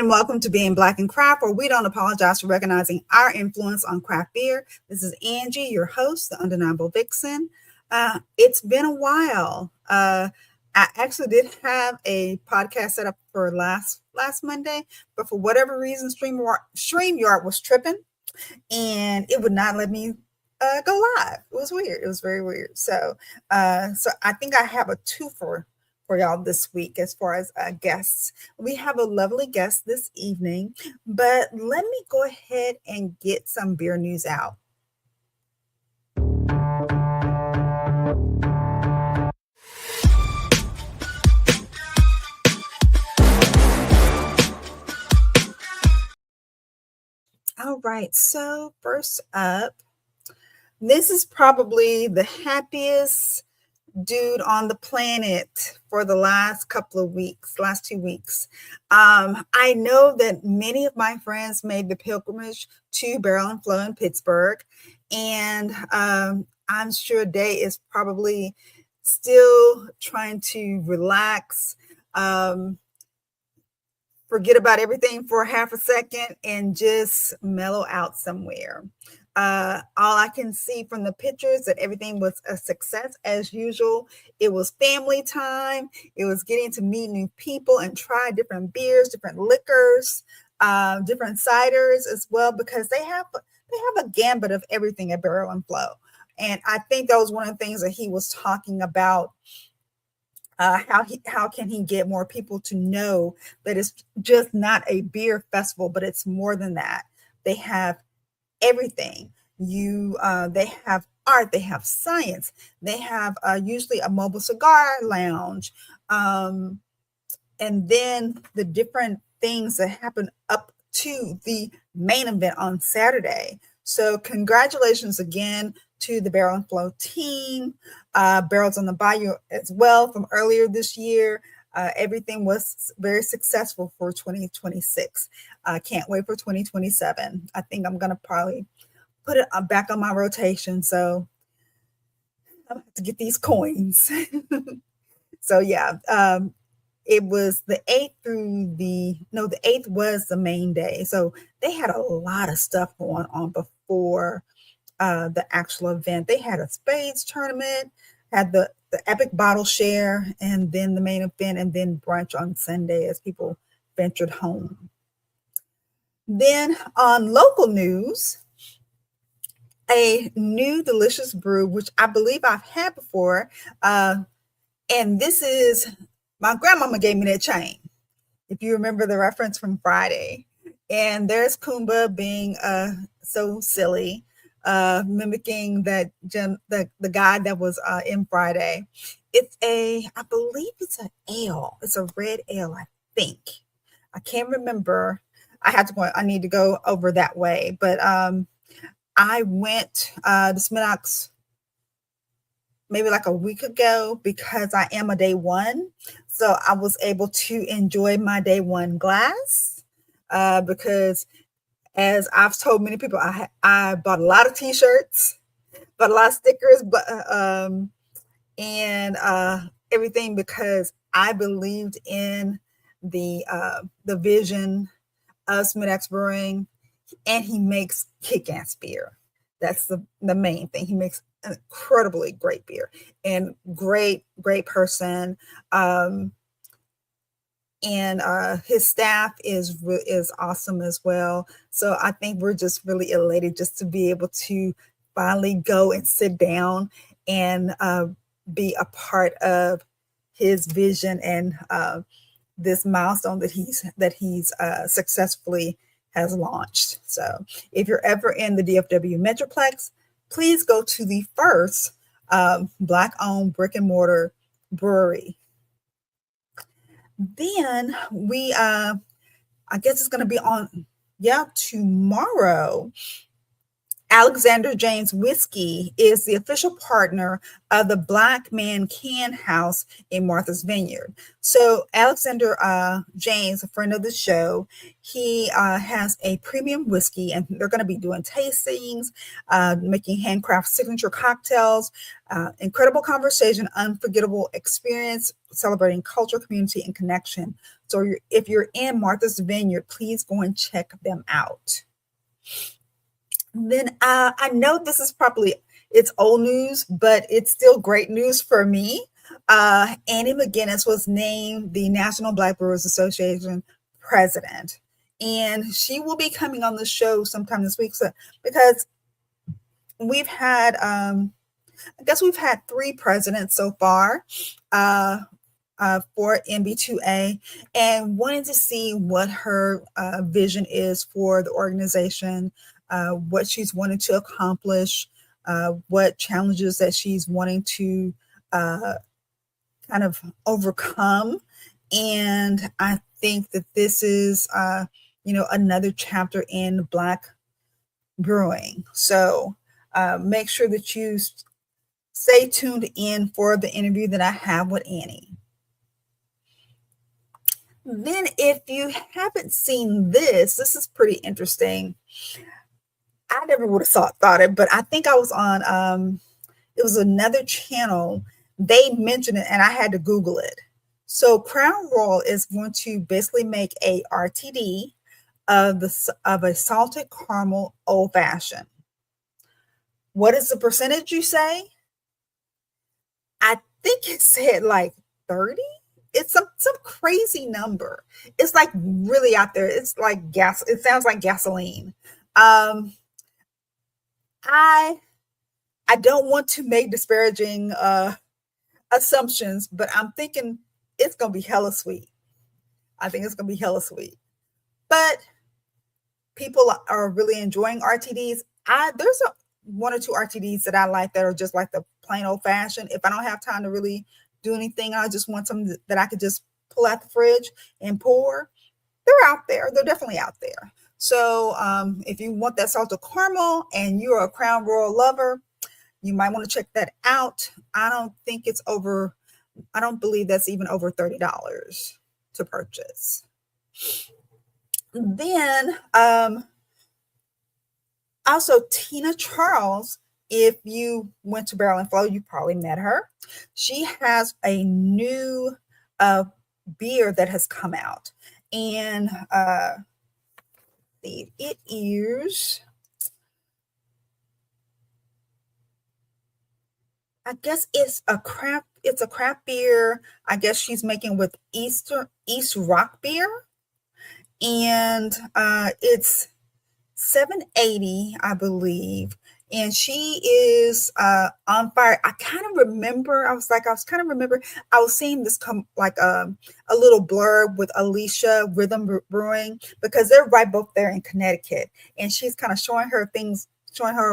and welcome to Being Black and Craft, where we don't apologize for recognizing our influence on craft beer. This is Angie, your host, the Undeniable Vixen. It's been a while. I actually did have a podcast set up for last Monday, but for whatever reason, StreamYard was tripping, and it would not let me go live. It was weird. It was very weird. So I think I have a twofer for y'all this week as far as guests. We have a lovely guest this evening, but let me go ahead and get some beer news out. All right, so first up, this is probably the happiest dude on the planet for the last 2 weeks. I know that many of my friends made the pilgrimage to Barrel and Flow in Pittsburgh, and I'm sure Day is probably still trying to relax, forget about everything for half a second, and just mellow out somewhere. All I can see from the pictures that everything was a success as usual. It was family time. It was getting to meet new people and try different beers, different liquors, different ciders as well, because they have a gambit of everything at Barrel and Flow. And I think that was one of the things that he was talking about. How can he get more people to know that it's just not a beer festival, but it's more than that. They have everything. They have art, they have science, they have usually a mobile cigar lounge, and then the different things that happen up to the main event on Saturday. So congratulations again to the Barrel and Flow team, Barrels on the Bayou as well from earlier this year. Everything was very successful for 2026. Can't wait for 2027. I think I'm going to probably put it back on my rotation. So I'm going to have to get these coins. So yeah, it was the 8th the 8th was the main day. So they had a lot of stuff going on before the actual event. They had a spades tournament, had the epic bottle share, and then the main event, and then brunch on Sunday as people ventured home. Then on local news, a new delicious brew, which I believe I've had before, and this is, my grandmama gave me that chain, if you remember the reference from Friday. And there's Kumba being so silly, mimicking that the guy that was in Friday. I believe it's an ale. It's a red ale, I think. I can't remember. I need to go over that way. But I went to Smittocks maybe like a week ago because I am a day one. So I was able to enjoy my day one glass because, as I've told many people, I bought a lot of T-shirts, bought a lot of stickers, and everything, because I believed in the vision of Smittocks Brewing, and he makes kick-ass beer. That's the main thing. He makes an incredibly great beer, and great person. And his staff is awesome as well. So I think we're just really elated just to be able to finally go and sit down and be a part of his vision and this milestone that he's successfully has launched. So if you're ever in the DFW Metroplex, please go to the first Black-owned brick-and-mortar brewery. Then I guess it's going to be on, tomorrow Alexander James Whiskey is the official partner of the Black Man Can House in Martha's Vineyard. So Alexander James, a friend of the show, he has a premium whiskey, and they're going to be doing tastings, making handcraft signature cocktails, incredible conversation, unforgettable experience, celebrating culture, community, and connection. So if you're in Martha's Vineyard, please go and check them out. Then I know this is probably it's old news, but it's still great news for me. Annie McGinnis was named the National Black Brewers Association president, and she will be coming on the show sometime this week. So, because we've had, I guess we've had 3 presidents so far. For NB2A, and wanted to see what her vision is for the organization, what she's wanting to accomplish, what challenges that she's wanting to kind of overcome. And I think that this is, another chapter in Black brewing. So make sure that you stay tuned in for the interview that I have with Annie. Then if you haven't seen this is pretty interesting. I never would have thought it, but I think I was on, it was another channel. They mentioned it and I had to Google it. So Crown Royal is going to basically make a RTD of a salted caramel old fashioned. What is the percentage, you say? I think it said like 30. It's some crazy number. It's like really out there. It's like gas. It sounds like gasoline. I don't want to make disparaging assumptions, but I'm thinking it's gonna be hella sweet. I think it's gonna be hella sweet. But people are really enjoying RTDs. There's one or two RTDs that I like that are just like the plain old fashioned. If I don't have time to really do anything, I just want something that I could just pull out the fridge and pour. They're out there. They're definitely out there. So if you want that salted caramel and you're a Crown Royal lover, you might want to check that out. I don't believe that's even over $30 to purchase. Then also Tina Charles, if you went to Barrel and Flow, you probably met her. She has a new beer that has come out, and it is, I guess it's a craft beer. I guess she's making with East Rock beer, and it's $7.80, I believe. And she is on fire. I was seeing this come like a little blurb with Alicia Rhythm Brewing, because they're right both there in Connecticut, and she's kind of showing her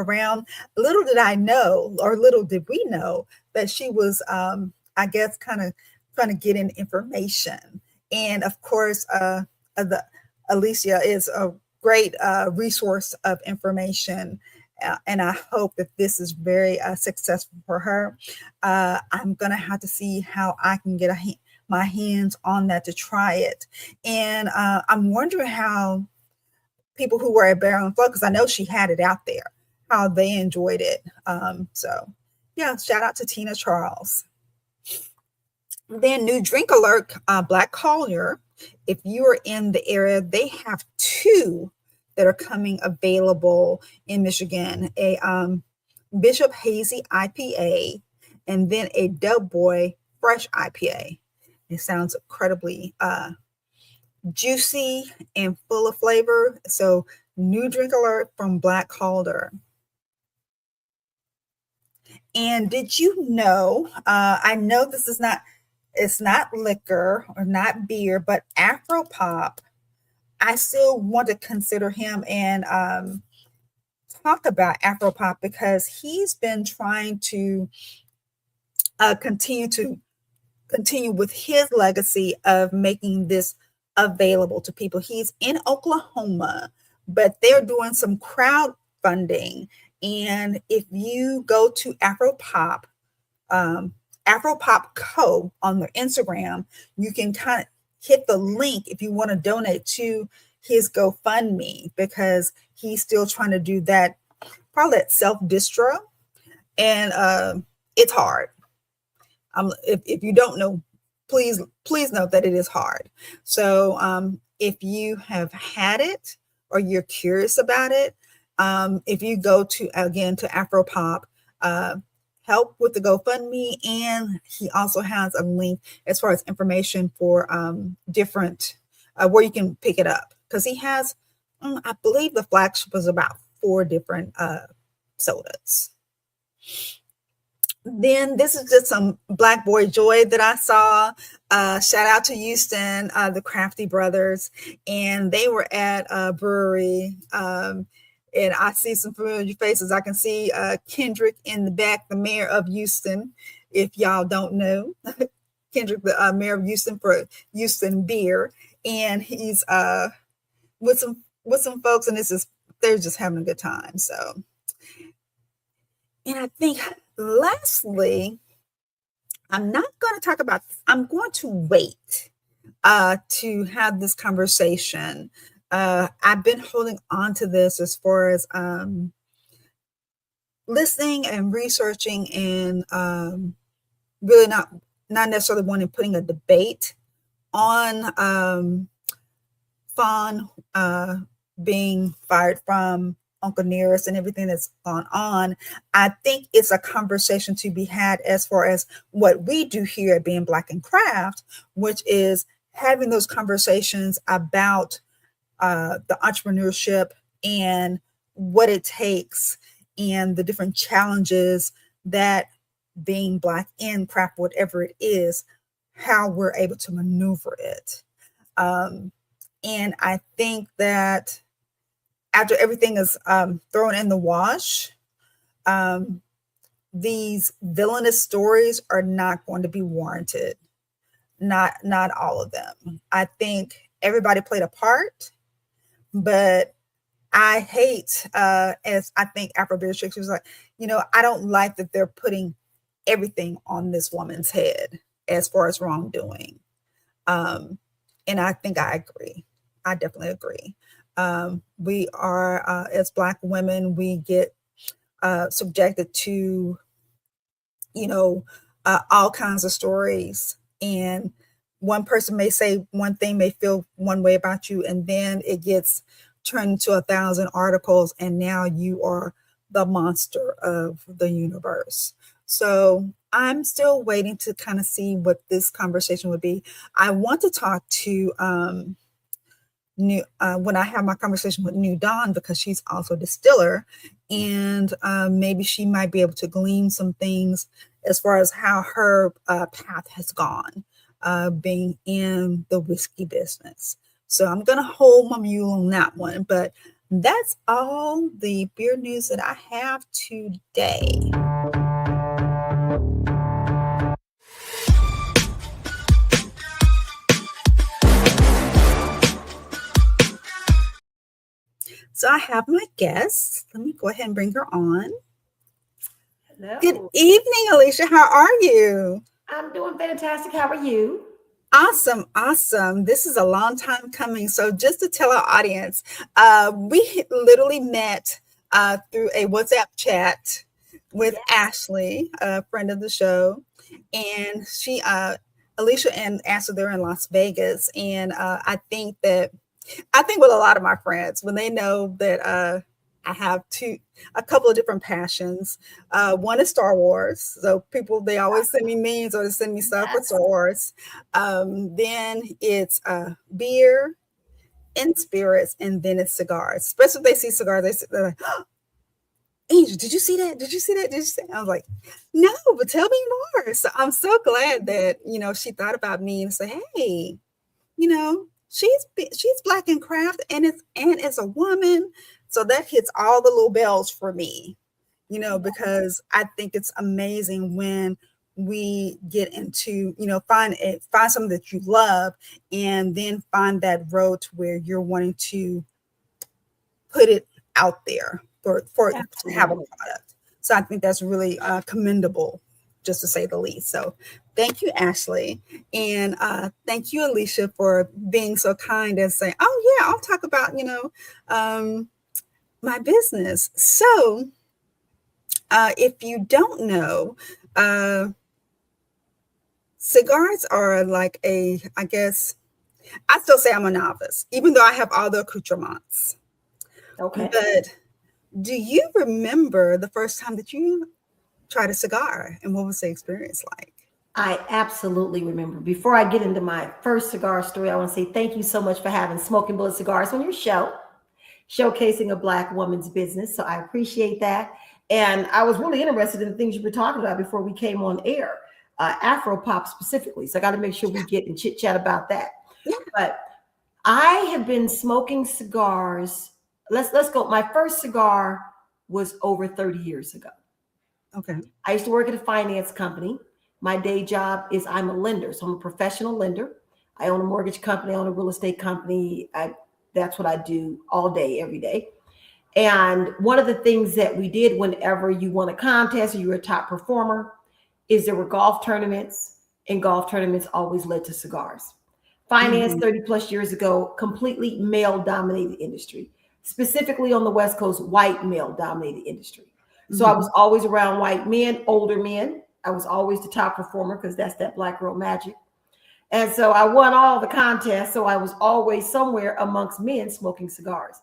around. Little did I know, or little did we know, that she was I guess kind of trying to get in information. And of course the Alicia is a great resource of information. And I hope that this is very successful for her. I'm going to have to see how I can get my hands on that to try it. And I'm wondering how people who were at Barrel and Flow, because I know she had it out there, how they enjoyed it. So yeah, shout out to Tina Charles. Then new drink alert, Black Collier. If you are in the area, they have 2 that are coming available in Michigan, a Bishop Hazy IPA, and then a Doughboy Fresh IPA. It sounds incredibly juicy and full of flavor. So new drink alert from Black Calder. And did you know, I know it's not liquor or not beer, but Afropop, I still want to consider him and talk about Afropop, because he's been trying to continue with his legacy of making this available to people. He's in Oklahoma, but they're doing some crowdfunding, And if you go to um, Afropop Co on their Instagram, you can kind of hit the link if you want to donate to his GoFundMe, because he's still trying to do that, probably that self distro, and it's hard. If you don't know, please note that it is hard. So if you have had it or you're curious about it, if you go to again to Afropop, uh, help with the GoFundMe, and he also has a link as far as information for different where you can pick it up, because he has, I believe the flagship was about 4 different sodas. Then this is just some Black Boy Joy that I saw. Shout out to Houston, the Crafty Brothers, and they were at a brewery. And I see some familiar faces. I can see Kendrick in the back, the mayor of Houston. If y'all don't know, Kendrick, the mayor of Houston for Houston Beer, and he's with some folks, and they're just having a good time. So, and I think lastly, I'm not going to talk about this. I'm going to wait to have this conversation. I've been holding on to this as far as listening and researching, and really not necessarily wanting putting a debate on Fawn being fired from Uncle Nearest and everything that's gone on. I think it's a conversation to be had as far as what we do here at Being Black and Craft, which is having those conversations about the entrepreneurship and what it takes and the different challenges that being Black in craft, whatever it is, how we're able to maneuver it. And I think that after everything is thrown in the wash, these villainous stories are not going to be warranted. Not all of them. I think everybody played a part, but I hate, as I think Afro Beer Chicks was like, I don't like that they're putting everything on this woman's head as far as wrongdoing. And I think I agree. I definitely agree. We are, as Black women, we get subjected to, all kinds of stories. And one person may say one thing, may feel one way about you, and then it gets turned into 1,000 articles, and now you are the monster of the universe. So I'm still waiting to kind of see what this conversation would be. I want to talk to when I have my conversation with New Dawn, because she's also a distiller, and maybe she might be able to glean some things as far as how her path has gone, being in the whiskey business. So I'm going to hold my mule on that one, but that's all the beer news that I have today. So I have my guest. Let me go ahead and bring her on. Hello. Good evening, Alicia. How are you? I'm doing fantastic. How are you? Awesome. This is a long time coming. So just to tell our audience, we literally met through a WhatsApp chat with Ashley, a friend of the show. And Alicia and Ashley, they're in Las Vegas. And I think with a lot of my friends, when they know that I have a couple of different passions. One is Star Wars. So they always send me memes or they send me stuff with Star Wars. Then it's beer and spirits, and then it's cigars. Especially if they see cigars, they're like, oh, Angel, did you see that? Did you see that? Did you see that? I was like, no, but tell me more. So I'm so glad that, she thought about me and said, hey, she's Black in craft, and it's a woman. So that hits all the little bells for me, because I think it's amazing when we get into, find something that you love, and then find that road to where you're wanting to put it out there for to have a Absolutely. product. So I think that's really commendable, just to say the least. So thank you, Ashley, and thank you, Alicia, for being so kind and saying, "Oh yeah, I'll talk about um, my business." So if you don't know, uh, cigars are like I guess I still say I'm a novice, even though I have all the accoutrements. Okay. But do you remember the first time that you tried a cigar and what was the experience like? I absolutely remember. Before I get into my first cigar story, I want to say thank you so much for having Smoking Bullet Cigars on your show, showcasing a Black woman's business. So I appreciate that. And I was really interested in the things you were talking about before we came on air, Afro pop specifically. So I got to make sure we get and chit chat about that. Yeah. But I have been smoking cigars. Let's go. My first cigar was over 30 years ago. Okay. I used to work at a finance company. My day job is I'm a lender, so I'm a professional lender. I own a mortgage company, I own a real estate company. That's what I do all day, every day. And one of the things that we did whenever you won a contest or you were a top performer is there were golf tournaments, and golf tournaments always led to cigars. Finance Mm-hmm. 30 plus years ago, completely male dominated industry, specifically on the West Coast, white male dominated industry. So I Mm-hmm. was always around white men, older men. I was always the top performer because that's that Black girl magic. And so I won all the contests. So I was always somewhere amongst men smoking cigars.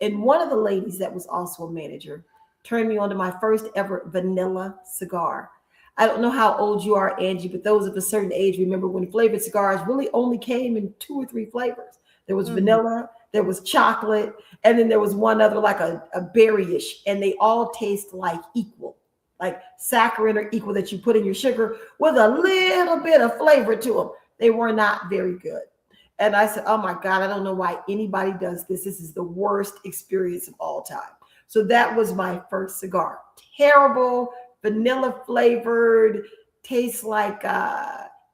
And one of the ladies that was also a manager turned me on to my first ever vanilla cigar. I don't know how old you are, Angie, but those of a certain age remember when flavored cigars really only came in 2 or 3 flavors. There was Mm-hmm. vanilla, there was chocolate, and then there was one other like a berryish, and they all taste like equal, like saccharin or equal that you put in your sugar with a little bit of flavor to them. They were not very good. And I said, oh my God, I don't know why anybody does this. This is the worst experience of all time. So that was my first cigar. Terrible, vanilla flavored, tastes like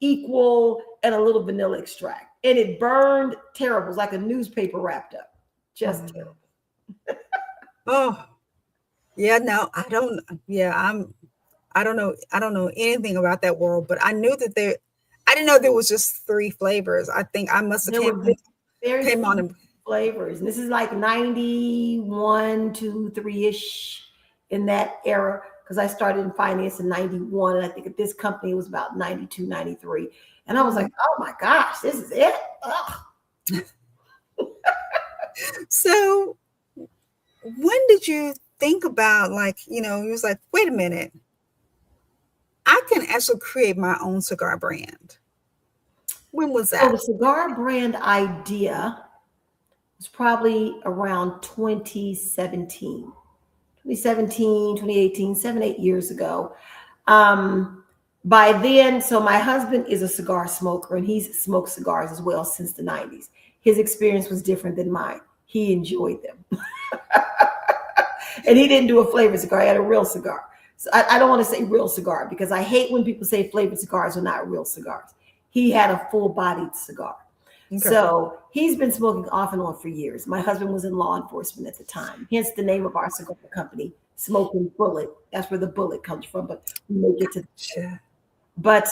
equal, and a little vanilla extract. And it burned terrible. It was like a newspaper wrapped up. Just Mm-hmm. terrible. Oh, yeah, no, I don't. Yeah, I don't know. I don't know anything about that world, but I knew that there. I didn't know there was just three flavors. I think I must have There were very came on few and flavors. And this is like 91, 2, 3-ish in that era. Because I started in finance in 91. And I think at this company it was about 92, 93. And I was Mhm. like, oh my gosh, this is it. Ugh. So when did you think about you was like, wait a minute, I can actually create my own cigar brand. When was So that? the cigar brand idea was probably around 2017. 2017, 2018, 7, 8 years ago. Um, by then, so my husband is a cigar smoker and he's smoked cigars as well since the 90s. His experience was different than mine. He enjoyed them. And he didn't do a flavored cigar, he had a real cigar. So I don't want to say real cigar because I hate when people say flavored cigars are not real cigars. He had a full bodied cigar. Okay. So he's been smoking off and on for years. My husband was in law enforcement at the time, hence the name of our cigar company, Smoking Bullet. That's where the bullet comes from, but we make it to. Sure. But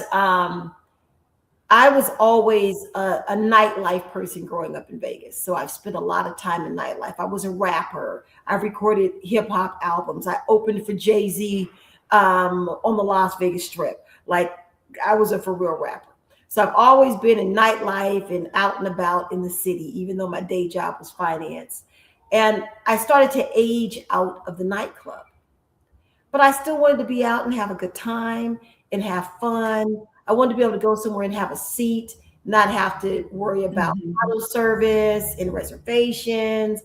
I was always a nightlife person growing up in Vegas. So I've spent a lot of time in nightlife. I was a rapper. I've recorded hip hop albums. I opened for Jay-Z on the Las Vegas Strip. Like I was a for real rapper. So I've always been in nightlife and out and about in the city, even though my day job was finance. And I started to age out of the nightclub, but I still wanted to be out and have a good time and have fun. I wanted to be able to go somewhere and have a seat, not have to worry about Mhm. bottle service and reservations.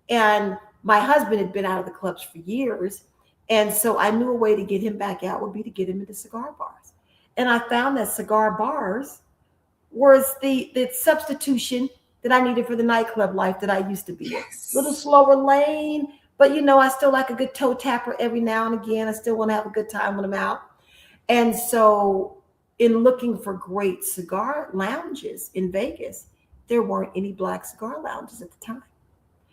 And my husband had been out of the clubs for years. And so I knew a way to get him back out would be to get him into cigar bars. And I found that cigar bars was the substitution that I needed for the nightclub life that I used to be in. A little Yes. slower lane, but I still like a good toe tapper every now and again. I still want to have a good time when I'm out. And so, in looking for great cigar lounges in Vegas, there weren't any black cigar lounges at the time.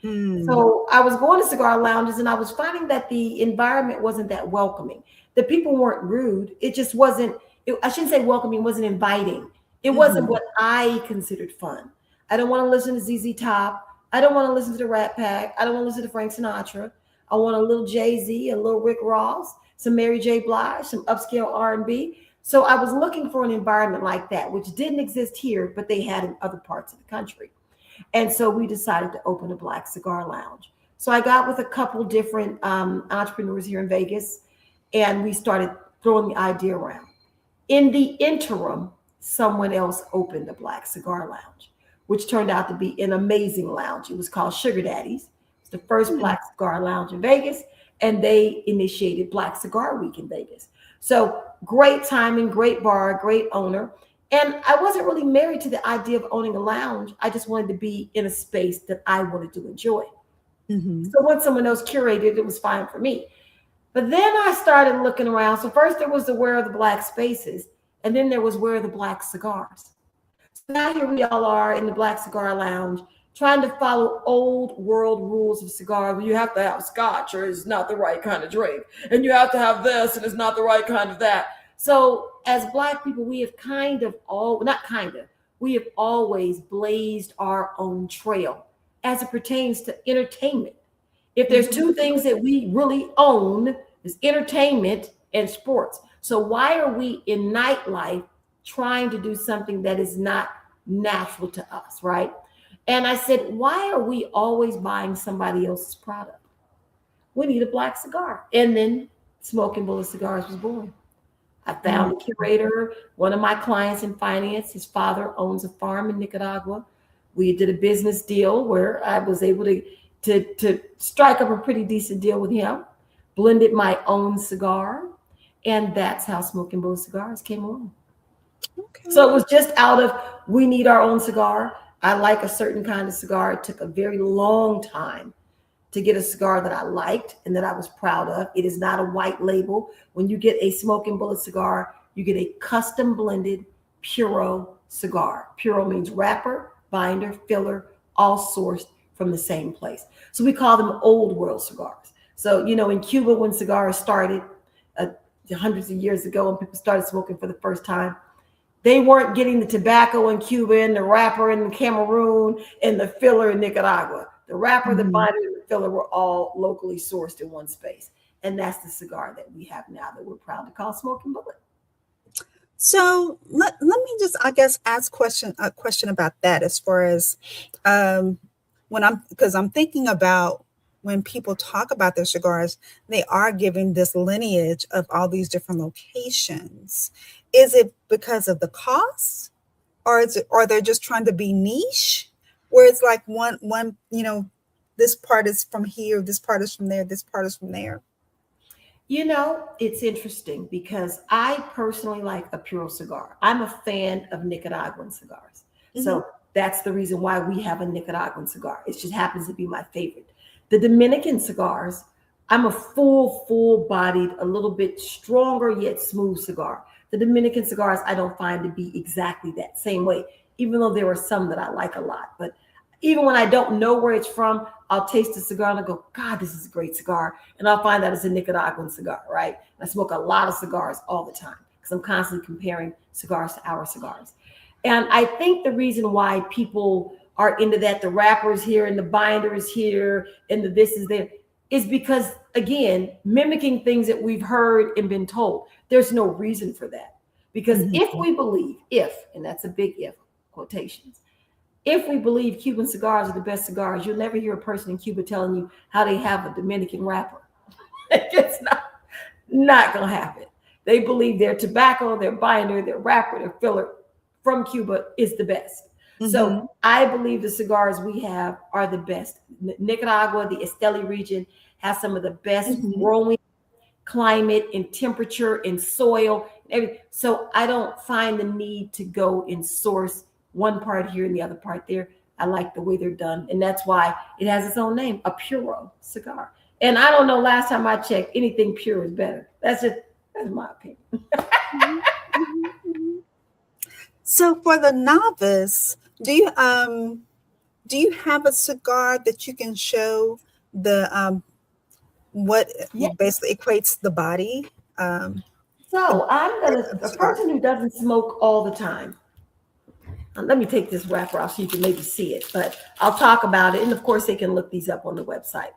Mm. So I was going to cigar lounges and I was finding that the environment wasn't that welcoming. The people weren't rude. It just wasn't, I shouldn't say welcoming, it wasn't inviting. It wasn't Mm-hmm. what I considered fun. I don't want to listen to ZZ Top. I don't want to listen to the Rat Pack. I don't want to listen to Frank Sinatra. I want a little Jay-Z, a little Rick Ross, some Mary J. Blige, some upscale R&B. So I was looking for an environment like that, which didn't exist here, but they had in other parts of the country. And so we decided to open a Black Cigar Lounge. So I got with a couple different entrepreneurs here in Vegas, and we started throwing the idea around. In the interim, someone else opened a Black Cigar Lounge, which turned out to be an amazing lounge. It was called Sugar Daddies. It's the first Mm. Black Cigar Lounge in Vegas, and they initiated Black Cigar Week in Vegas. So great timing, great bar, great owner. And I wasn't really married to the idea of owning a lounge. I just wanted to be in a space that I wanted to enjoy. Mm-hmm. So once someone else curated, it was fine for me. But then I started looking around. So first there was the Where Are the Black Spaces, and then there was Where Are the Black Cigars. So now here we all are in the Black Cigar Lounge trying to follow old world rules of cigar. You have to have scotch or it's not the right kind of drink. And you have to have this and it's not the right kind of that. So as Black people, we have kind of all, not kind of, we have always blazed our own trail as it pertains to entertainment. If there's Mm-hmm. two things that we really own, is entertainment and sports. So why are we in nightlife trying to do something that is not natural to us, right? And I said, why are we always buying somebody else's product? We need a Black cigar. And then Smoking Bullet Cigars was born. I found a curator, one of my clients in finance. His father owns a farm in Nicaragua. We did a business deal where I was able to strike up a pretty decent deal with him, blended my own cigar, and that's how Smoking Bullet Cigars came along. So Okay. it was just out of we need our own cigar. I like a certain kind of cigar. It took a very long time to get a cigar that I liked and that I was proud of. It is not a white label. When you get a Smoking Bullet cigar, you get a custom blended Puro cigar. Puro means wrapper, binder, filler, all sourced from the same place. So we call them old world cigars. So, you know, in Cuba, when cigars started uh, hundreds of years ago and people started smoking for the first time, they weren't getting the tobacco in Cuba and the wrapper in Cameroon and the filler in Nicaragua. The wrapper, the Mm-hmm. binder, and the filler were all locally sourced in one space. And that's the cigar that we have now that we're proud to call Smoking Bullet. So let me just, I guess, ask a question about that as far as um, when because I'm thinking about when people talk about their cigars, they are giving this lineage of all these different locations. Is it because of the cost, or is it, or they're just trying to be niche, where it's like one, this part is from here, this part is from there, this part is from there. You know, it's interesting because I personally like a Puro cigar. I'm a fan of Nicaraguan cigars. Mm-hmm. So that's the reason why we have a Nicaraguan cigar. It just happens to be my favorite. The Dominican cigars, I'm a full bodied, a little bit stronger yet smooth cigar. The Dominican cigars, I don't find to be exactly that same way, even though there are some that I like a lot. But even when I don't know where it's from, I'll taste the cigar and I go, God, this is a great cigar. And I'll find that it's a Nicaraguan cigar, right? And I smoke a lot of cigars all the time because I'm constantly comparing cigars to our cigars. And I think the reason why people are into that, the wrapper is here and the binder is here and the this is there, is because, again, mimicking things that we've heard and been told. There's no reason for that. Because if Mm-hmm. we believe, if, and that's a big if, quotations, if we believe Cuban cigars are the best cigars, you'll never hear a person in Cuba telling you how they have a Dominican wrapper. It's not going to happen. They believe their tobacco, their binder, their wrapper, their filler from Cuba is the best. So Mm-hmm. I believe the cigars we have are the best. Nicaragua, the Esteli region, has some of the best Mm-hmm. growing climate and temperature and soil and everything. So I don't find the need to go and source one part here and the other part there. I like the way they're done. And that's why it has its own name, a Puro cigar. And I don't know, last time I checked, anything pure is better. That's my opinion. Mhm, mhm, mhm. So for the novice, do you Do you have a cigar that you can show the what Yeah. basically equates the body? Um, the So I'm shape gonna of the a cigar. person who doesn't smoke all the time. Let me take this wrapper off so you can maybe see it, but I'll talk about it. And of course, they can look these up on the website.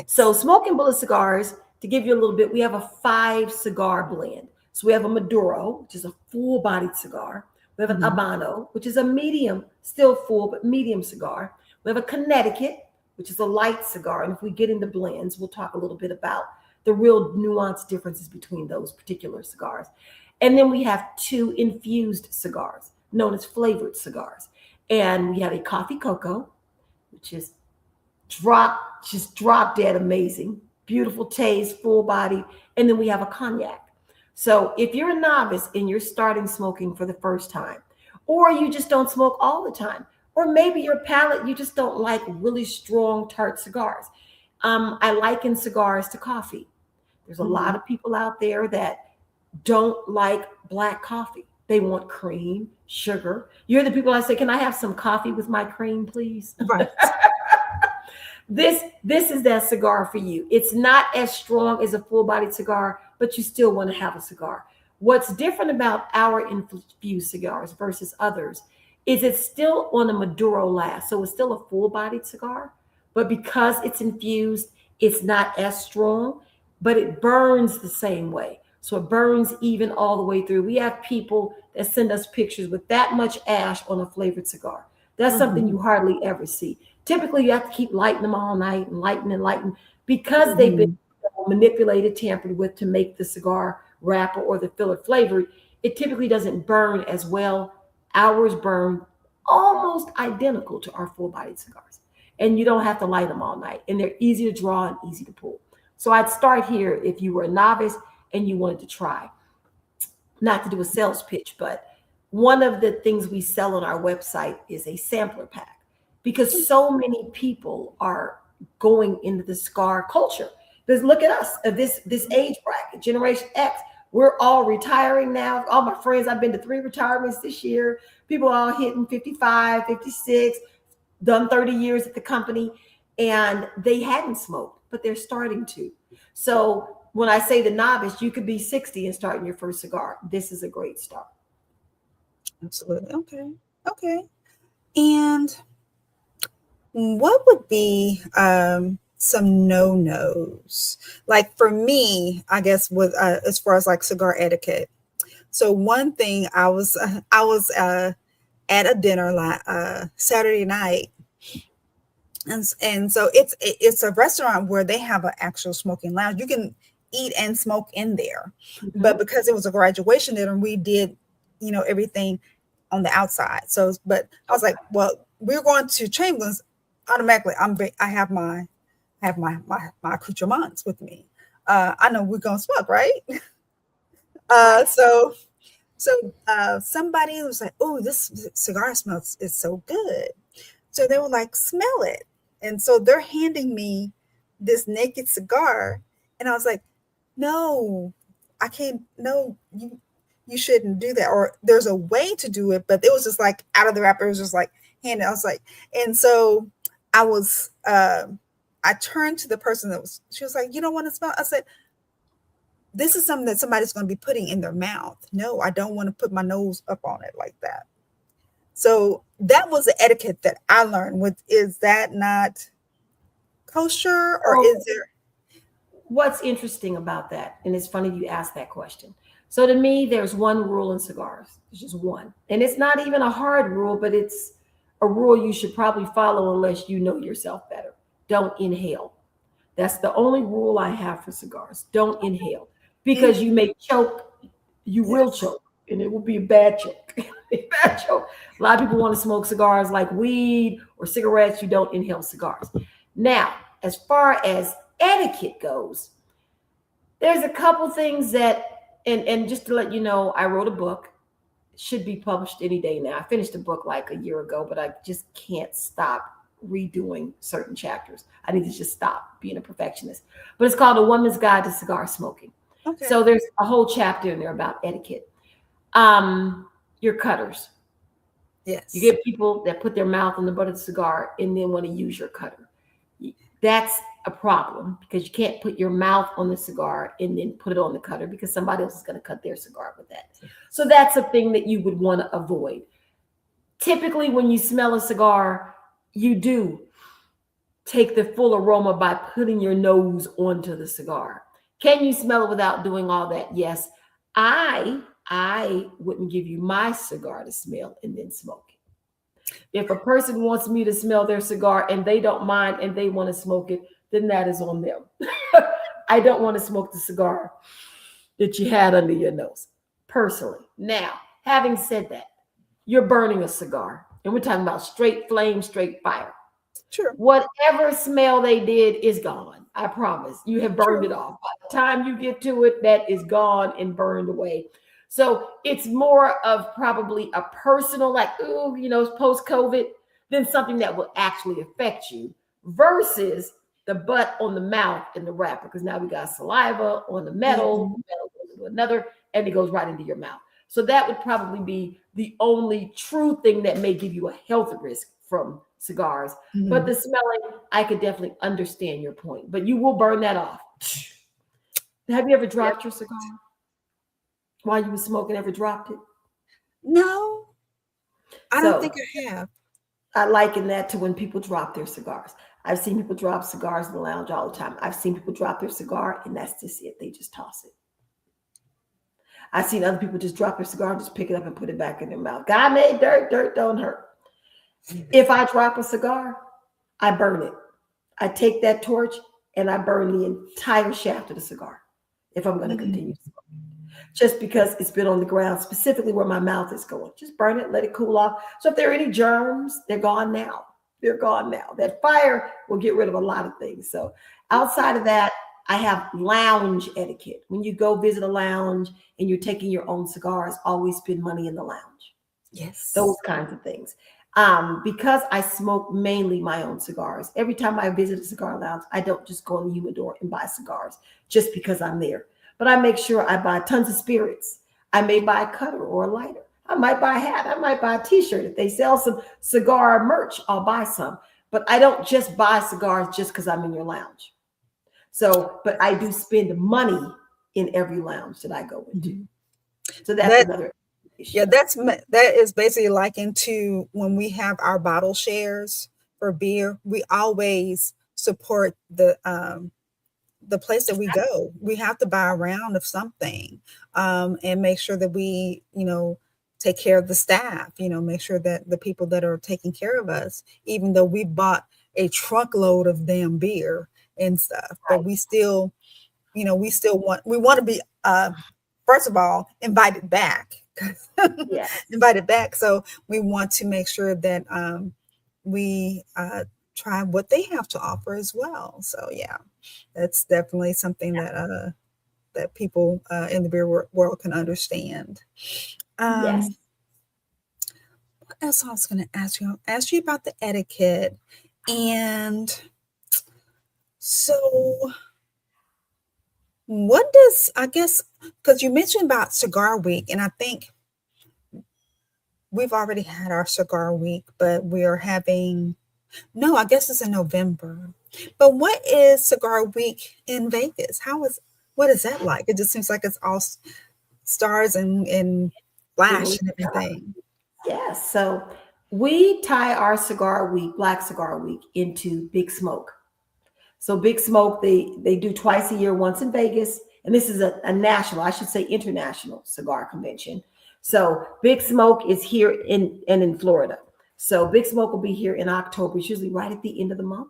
So, Yes. smoking bullet cigars, to give you a little bit, we have a 5 cigar blend. So, we have a Maduro, which is a full bodied cigar. We have an Hmm. Habano, which is a medium, still full, but medium cigar. We have a Connecticut, which is a light cigar. And if we get into blends, we'll talk a little bit about the real nuanced differences between those particular cigars. And then we have 2 infused cigars, known as flavored cigars. And we have a coffee cocoa, which is drop dead amazing, beautiful taste, full body. And then we have a cognac. So if you're a novice and you're starting smoking for the first time, or you just don't smoke all the time, or maybe your palate, you just don't like really strong, tart cigars. I liken cigars to coffee. There's a lot Hmm. of people out there that don't like black coffee. They want cream, sugar. You're the people I say, can I have some coffee with my cream, please? Right. This is that cigar for you. It's not as strong as a full-bodied cigar, but you still want to have a cigar. What's different about our infused cigars versus others is it's still on a Maduro last. So it's still a full-bodied cigar, but because it's infused, it's not as strong, but it burns the same way. So it burns even all the way through. We have people that send us pictures with that much ash on a flavored cigar. That's something Hmm. you hardly ever see. Typically, you have to keep lighting them all night and lighting and lighting because they've been Hmm. manipulated, tampered with to make the cigar wrapper or the filler flavored. It typically doesn't burn as well. Ours burn almost identical to our full bodied cigars. And you don't have to light them all night. And they're easy to draw and easy to pull. So I'd start here if you were a novice and you wanted to try. Not to do a sales pitch, but one of the things we sell on our website is a sampler pack because so many people are going into the cigar culture. Because look at us, this age bracket, Generation X. We're all retiring now. All my friends, I've been to 3 retirements this year. People are all hitting 55, 56, done 30 years at the company, and they hadn't smoked, but they're starting to. So when I say the novice, you could be 60 and starting your first cigar. This is a great start. Absolutely. Okay. Okay. And what would be some no nos? Like for me, I guess with as far as like cigar etiquette. So one thing I was at a dinner Saturday night, and so it's a restaurant where they have an actual smoking lounge. You can eat and smoke in there, but Mhm. because it was a graduation dinner, we did everything on the outside. So, but I was like, well, we're going to Chamberlain's. Automatically, I have my accoutrements with me. I know we're gonna smoke, right? Right. So somebody was like, "Oh, this cigar smells is so good." So they were like, "Smell it," and so they're handing me this naked cigar, and I was like, "No, I can't. No, you shouldn't do that." Or there's a way to do it, but it was just like out of the wrapper. It was just like handed. I was like, and so I was. I turned to the person that was. She was like, "You don't want to smell?" I said, this is something that somebody's going to be putting in their mouth. No, I don't want to put my nose up on it like that. So that was the etiquette that I learned. With is that not kosher or So is there? what's interesting about that, and it's funny you asked that question. So to me, there's one rule in cigars. There's just one. And it's not even a hard rule, but it's a rule you should probably follow unless you know yourself better. Don't inhale. That's the only rule I have for cigars. Don't inhale because you may choke. You will Yes. choke, and it will be a bad choke. A bad choke. A lot of people want to smoke cigars like weed or cigarettes. You don't inhale cigars. Now, as far as etiquette goes, there's a couple things that, and just to let you know, I wrote a book. Should be published any day now. I finished a book like a year ago, but I just can't stop redoing certain chapters. I need to just stop being a perfectionist. But it's called A Woman's Guide to Cigar Smoking. Okay. So there's a whole chapter in there about etiquette. Your cutters. You Yes. get people that put their mouth on the butt of the cigar and then want to use your cutter. That's a problem because you can't put your mouth on the cigar and then put it on the cutter because somebody else is going to cut their cigar with that. So that's a thing that you would want to avoid. Typically, when you smell a cigar, you do take the full aroma by putting your nose onto the cigar. Can you smell it without doing all that? Yes. I wouldn't give you my cigar to smell and then smoke it. If a person wants me to smell their cigar and they don't mind and they want to smoke it, then that is on them. I don't want to smoke the cigar that you had under your nose, personally. Now, having said that, you're burning a cigar, and we're talking about straight flame, straight fire. True. Whatever smell they did is gone. I promise. You have burned True. it off. By the time you get to it, that is gone and burned away. So it's more of probably a personal, like, ooh, post COVID, than something that will actually affect you versus the butt on the mouth in the wrapper. Because now we got saliva on the metal, Mhm. the metal goes into another, and it goes right into your mouth. So that would probably be the only true thing that may give you a health risk from cigars. But Mhm. the smelling, I could definitely understand your point. But you will burn that off. Have you ever Yep. dropped your cigar while you were smoking? Ever dropped it? No, I don't So think I have. I liken that to when people drop their cigars. I've seen people drop cigars in the lounge all the time. I've seen people drop their cigar and that's just it. They just toss it. I've seen other people just drop their cigar and just pick it up and put it back in their mouth. God made dirt, dirt don't hurt. If I drop a cigar, I burn it. I take that torch and I burn the entire shaft of the cigar if I'm going to Mhm. continue to smoke. Just because it's been on the ground, specifically where my mouth is going. Just burn it, let it cool off. So if there are any germs, they're gone now. They're gone now. That fire will get rid of a lot of things. So outside of that, I have lounge etiquette. When you go visit a lounge and you're taking your own cigars, always spend money in the lounge. Those Yes. kinds of things. Because I smoke mainly my own cigars, every time I visit a cigar lounge, I don't just go in the humidor and buy cigars just because I'm there. But I make sure I buy tons of spirits. I may buy a cutter or a lighter. I might buy a hat. I might buy a t-shirt. If they sell some cigar merch, I'll buy some. But I don't just buy cigars just because I'm in your lounge. So, but I do spend money in every lounge that I go into. Mhm. So that's That another Yeah, issue. that is basically likened to when we have our bottle shares for beer. We always support the place that we go. We have to buy a round of something, and make sure that we, take care of the staff. Make sure that the people that are taking care of us, even though we bought a truckload of damn beer and stuff, but we want to be, first of all, invited back. Yes. Invited back. So we want to make sure that, we try what they have to offer as well. So yeah, that's definitely something that people in the beer world can understand. Yes. Um, what else I was going to ask you? I'll ask you about the etiquette, and so what does, I guess, because you mentioned about cigar week, and I think we've already had our cigar week, but we are having, no, I guess it's in November. But what is cigar week in Vegas? What is that like? It just seems like it's all stars and Glitter. flash and everything. Yes. So we tie our cigar week, Black Cigar Week, into Big Smoke. So Big Smoke, they do twice a year, once in Vegas, and this is a national, I should say international cigar convention. So Big Smoke is here in Florida. So Big Smoke will be here in October. It's usually right at the end of the month.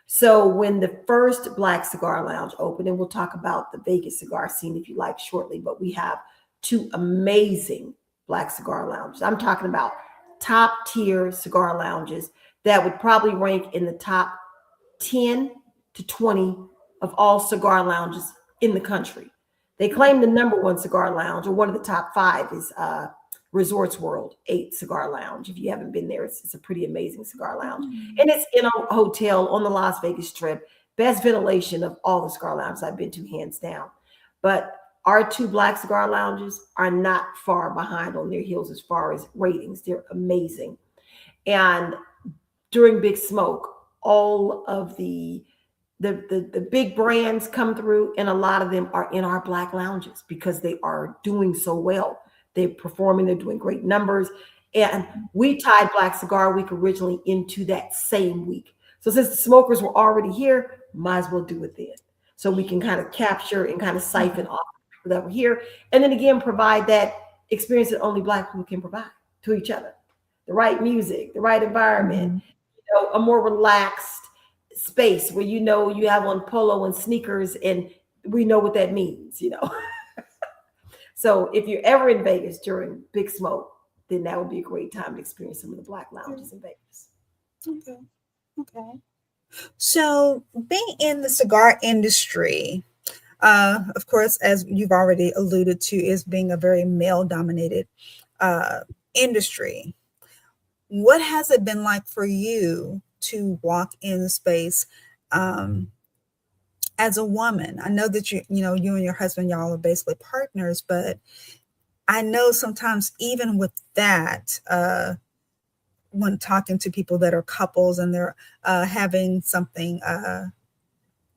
So when the first Black Cigar Lounge opened, and we'll talk about the Vegas cigar scene if you like shortly, but we have two amazing Black Cigar Lounges. I'm talking about top tier cigar lounges that would probably rank in the top 10 to 20 of all cigar lounges in the country. They claim the number one cigar lounge, or one of the top five, is Resorts World 8 Cigar Lounge. If you haven't been there, it's a pretty amazing cigar lounge. And it's in a hotel on the Las Vegas Strip. Best ventilation of all the cigar lounges I've been to, hands down. But Our two Black Cigar Lounges are not far behind on their heels as far as ratings. They're amazing. And during Big Smoke, all of the big brands come through, and a lot of them are in our Black lounges because they are doing so well. They're performing, they're doing great numbers. And we tied Black Cigar Week originally into that same week. So since the smokers were already here, might as well do it then. So we can kind of capture and kind of siphon off people that were here. And then again, provide that experience that only Black people can provide to each other. The right music, the right environment, a more relaxed space where you have on polo and sneakers, and we know what that means. So if you're ever in Vegas during Big Smoke, then that would be a great time to experience some of the Black lounges in Vegas. Okay. Okay. So, being in the cigar industry, of course, as you've already alluded to, is being a very male dominated industry. What has it been like for you to walk in the space as a woman? I know that you and your husband, y'all are basically partners, but I know sometimes even with that, when talking to people that are couples and they're having something,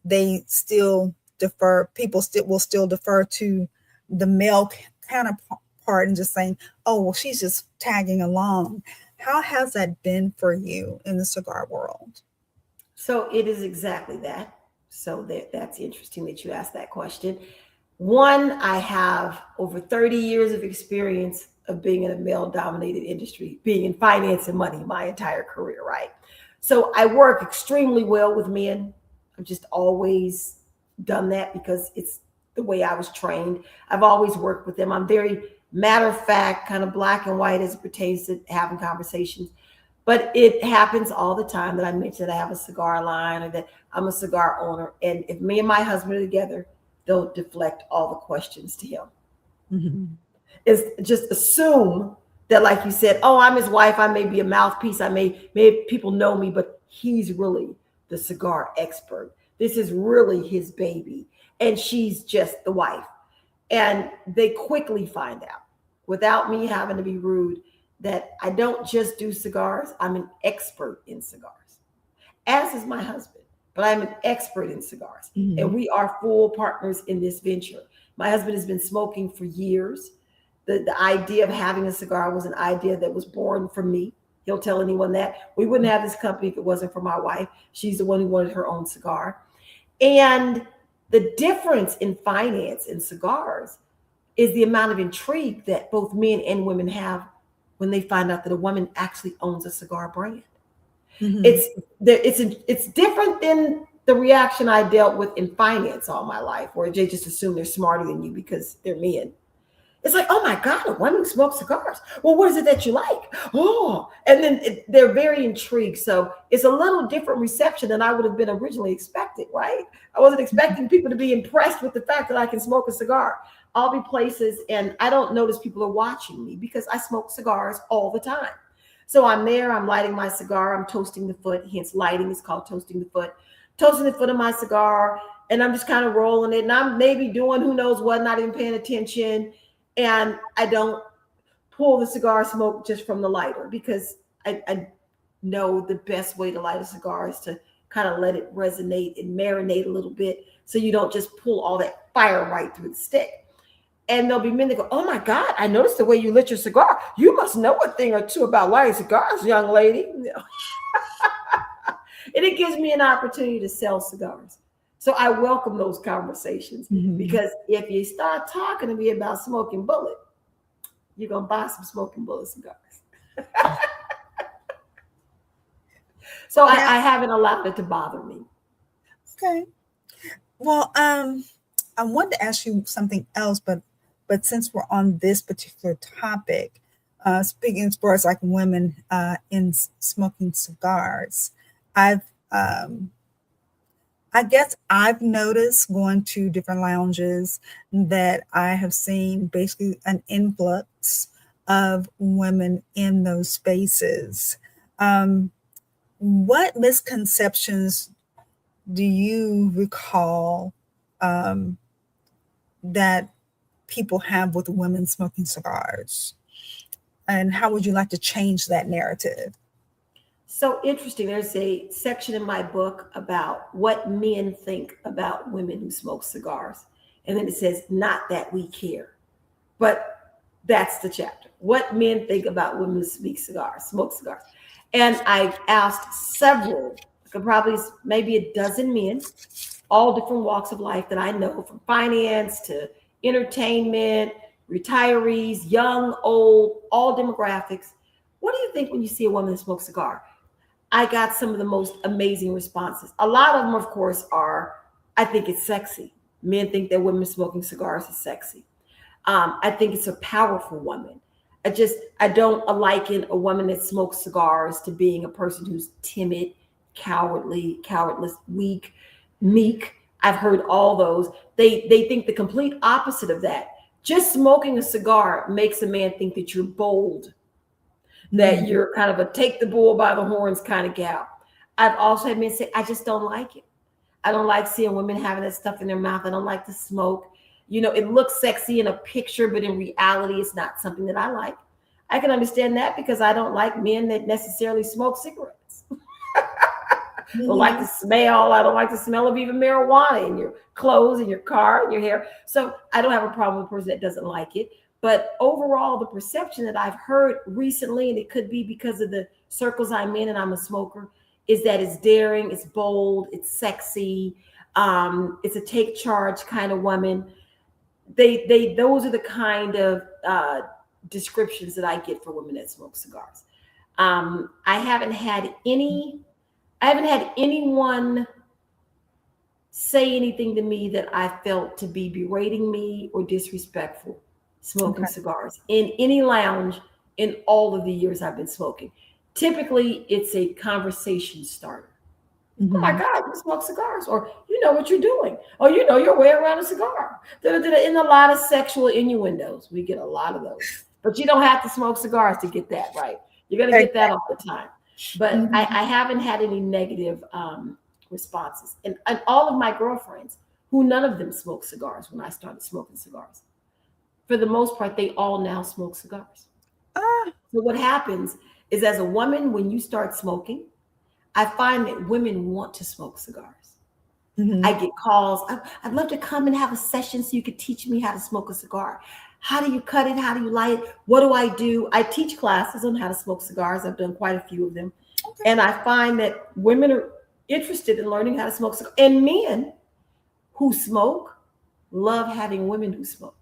they still defer. People will still defer to the male counterpart and just saying, "Oh, well, she's just tagging along." How has that been for you in the cigar world? So it is exactly that. So that's interesting that you asked that question. One, I have over 30 years of experience of being in a male dominated industry, being in finance and money my entire career, right? So I work extremely well with men. I've just always done that because it's the way I was trained. I've always worked with them. I'm very matter of fact, kind of black and white as it pertains to having conversations. But it happens all the time that I mention that I have a cigar line or that I'm a cigar owner. And if me and my husband are together, they'll deflect all the questions to him. Mm-hmm. It's just assume that, like you said, oh, I'm his wife. I may be a mouthpiece. Maybe people know me, but he's really the cigar expert. This is really his baby. And she's just the wife. And they quickly find out, without me having to be rude, that I don't just do cigars. I'm an expert in cigars, as is my husband, but I'm an expert in cigars. Mm-hmm. And we are full partners in this venture. My husband has been smoking for years. The idea of having a cigar was an idea that was born from me. He'll tell anyone that. We wouldn't have this company if it wasn't for my wife. She's the one who wanted her own cigar. And the difference in finance and cigars is the amount of intrigue that both men and women have when they find out that a woman actually owns a cigar brand. Mm-hmm. It's different than the reaction I dealt with in finance all my life, where they just assume they're smarter than you because they're men. It's like, oh my God, a woman smokes cigars. Well, what is it that you like? Oh, and then they're very intrigued. So it's a little different reception than I would have been originally expecting, right? I wasn't expecting people to be impressed with the fact that I can smoke a cigar. I'll be places and I don't notice people are watching me because I smoke cigars all the time. So I'm there, I'm lighting my cigar, I'm toasting the foot, hence lighting is called toasting the foot. Toasting the foot of my cigar, and I'm just kind of rolling it. And I'm maybe doing who knows what, not even paying attention. And I don't pull the cigar smoke just from the lighter because I know the best way to light a cigar is to kind of let it resonate and marinate a little bit so you don't just pull all that fire right through the stick. And there'll be men that go, oh my God, I noticed the way you lit your cigar. You must know a thing or two about lighting cigars, young lady. And it gives me an opportunity to sell cigars. So I welcome those conversations because if you start talking to me about smoking bullet, you're going to buy some smoking bullet cigars. So I haven't allowed it to bother me. Okay. Well, I wanted to ask you something else, but since we're on this particular topic, speaking as far as like women in smoking cigars, I guess I've noticed going to different lounges that I have seen basically an influx of women in those spaces. What misconceptions do you recall that people have with women smoking cigars? And how would you like to change that narrative? So interesting. There's a section in my book about what men think about women who smoke cigars. And then it says, not that we care. But that's the chapter. What men think about women who smoke cigars. And I asked several, probably maybe a dozen men, all different walks of life that I know, from finance to entertainment, retirees, young, old, all demographics. What do you think when you see a woman that smokes a cigar? I got some of the most amazing responses. A lot of them, of course, are, I think it's sexy. Men think that women smoking cigars is sexy. I think it's a powerful woman. I don't liken a woman that smokes cigars to being a person who's timid, cowardly, cowardless, weak, meek. I've heard all those. They think the complete opposite of that. Just smoking a cigar makes a man think that you're bold, that you're kind of a take the bull by the horns kind of gal. I've also had men say, I just don't like it. I don't like seeing women having that stuff in their mouth. I don't like the smoke. It looks sexy in a picture, but in reality, it's not something that I like. I can understand that because I don't like men that necessarily smoke cigarettes. Don't like the smell. I don't like the smell of even marijuana in your clothes, in your car, in your hair. So I don't have a problem with a person that doesn't like it. But overall, the perception that I've heard recently, and it could be because of the circles I'm in and I'm a smoker, is that it's daring, it's bold, it's sexy, it's a take charge kind of woman. Those are the kind of descriptions that I get for women that smoke cigars. I haven't had anyone say anything to me that I felt to be berating me or disrespectful smoking cigars in any lounge in all of the years I've been smoking. Typically, it's a conversation starter. Oh my God, you smoke cigars, or you know what you're doing, or you know your way around a cigar. In a lot of sexual innuendos, we get a lot of those. But you don't have to smoke cigars to get that, right? You're going to get that all the time. But I haven't had any negative responses. And all of my girlfriends, who none of them smoked cigars when I started smoking cigars, for the most part, they all now smoke cigars. So what happens is, as a woman, when you start smoking, I find that women want to smoke cigars. I get calls. I'd love to come and have a session so you could teach me how to smoke a cigar. How do you cut it? How do you light it? What do I do? I teach classes on how to smoke cigars. I've done quite a few of them. Okay. And I find that women are interested in learning how to smoke cigars. And men who smoke love having women who smoke,